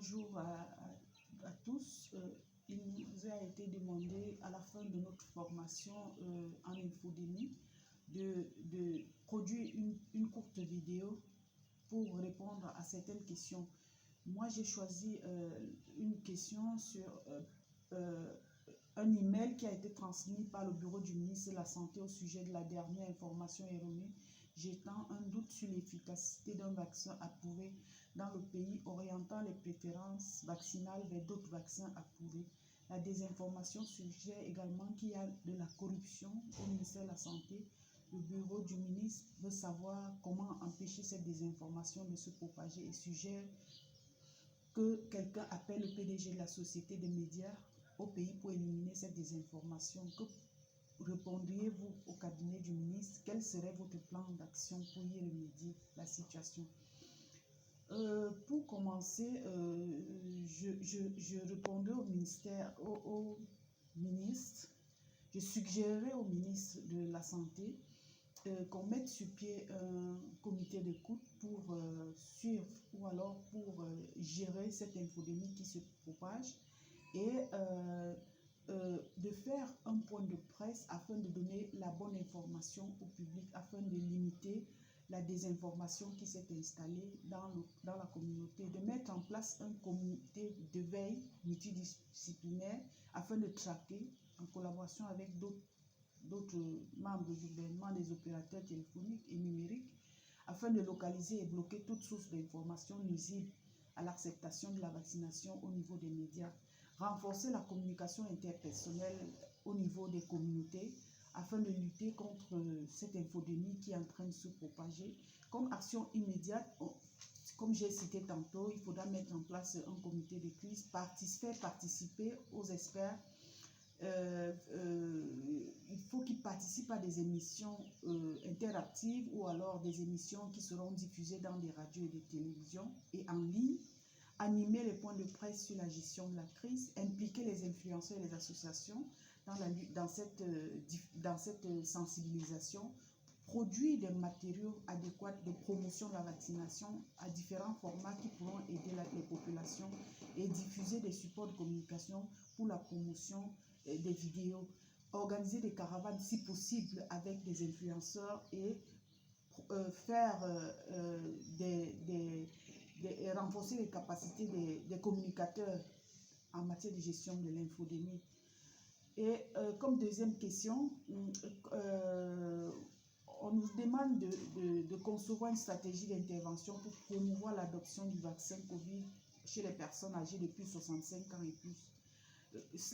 bonjour à tous. Il nous a été demandé à la fin de notre formation en infodémie de produire une courte vidéo pour répondre à certaines questions. Moi, j'ai choisi une question sur un email qui a été transmis par le bureau du ministre de la Santé au sujet de la dernière information erronée jetant un doute sur l'efficacité d'un vaccin approuvé dans le pays, orientant les préférences vaccinales vers d'autres vaccins approuvés. La désinformation suggère également qu'il y a de la corruption au ministère de la Santé. Le bureau du ministre veut savoir comment empêcher cette désinformation de se propager et suggère que quelqu'un appelle le PDG de la société des médias au pays pour éliminer cette désinformation. Que répondriez-vous au cabinet du ministre? Quel serait votre plan d'action pour y remédier la situation? Pour commencer, je répondrai au ministère, au ministre. Je suggérerais au ministre de la Santé qu'on mette sur pied un comité d'écoute pour suivre ou alors pour gérer cette infodémie qui se propage et de faire un point de presse afin de donner la bonne information au public, afin de limiter la désinformation qui s'est installée dans la communauté, de mettre en place un comité de veille multidisciplinaire afin de traquer, en collaboration avec d'autres membres du gouvernement, des opérateurs téléphoniques et numériques, afin de localiser et bloquer toute source d'information nuisible à l'acceptation de la vaccination au niveau des médias, renforcer la communication interpersonnelle au niveau des communautés afin de lutter contre cette infodémie qui est en train de se propager. Comme action immédiate, comme j'ai cité tantôt, il faudra mettre en place un comité de crise, faire participer aux experts. Il faut qu'ils participent à des émissions interactives ou alors des émissions qui seront diffusées dans des radios et des télévisions et en ligne, animer les points de presse sur la gestion de la crise, impliquer les influenceurs et les associations dans cette sensibilisation, produire des matériaux adéquats de promotion de la vaccination à différents formats qui pourront aider les populations et diffuser des supports de communication pour la promotion des vidéos, organiser des caravanes si possible avec des influenceurs et renforcer les capacités des communicateurs en matière de gestion de l'infodémie. Et comme deuxième question, on nous demande de concevoir une stratégie d'intervention pour promouvoir l'adoption du vaccin Covid chez les personnes âgées de plus de 65 ans et plus.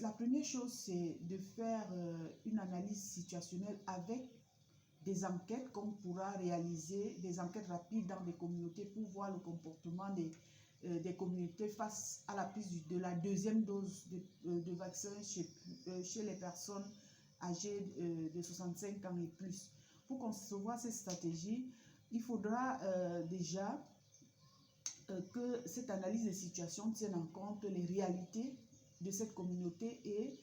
La première chose, c'est de faire une analyse situationnelle avec des enquêtes qu'on pourra réaliser, des enquêtes rapides dans des communautés pour voir le comportement des communautés face à la prise de la deuxième dose de vaccin chez les personnes âgées de 65 ans et plus. Pour concevoir cette stratégie, il faudra déjà que cette analyse de situation tienne en compte les réalités de cette communauté et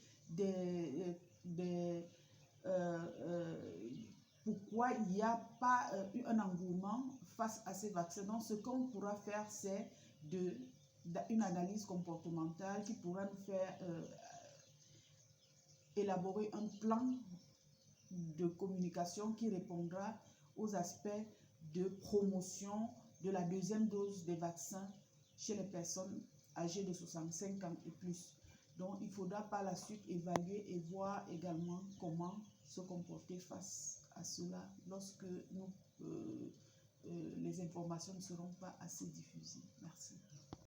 pourquoi il n'y a pas un engouement face à ces vaccins. Donc, ce qu'on pourra faire, c'est une analyse comportementale qui pourra nous faire élaborer un plan de communication qui répondra aux aspects de promotion de la deuxième dose des vaccins chez les personnes âgées de 65 ans et plus. Donc, il faudra par la suite évaluer et voir également comment se comporter face à cela lorsque les informations ne seront pas assez diffusées. Merci.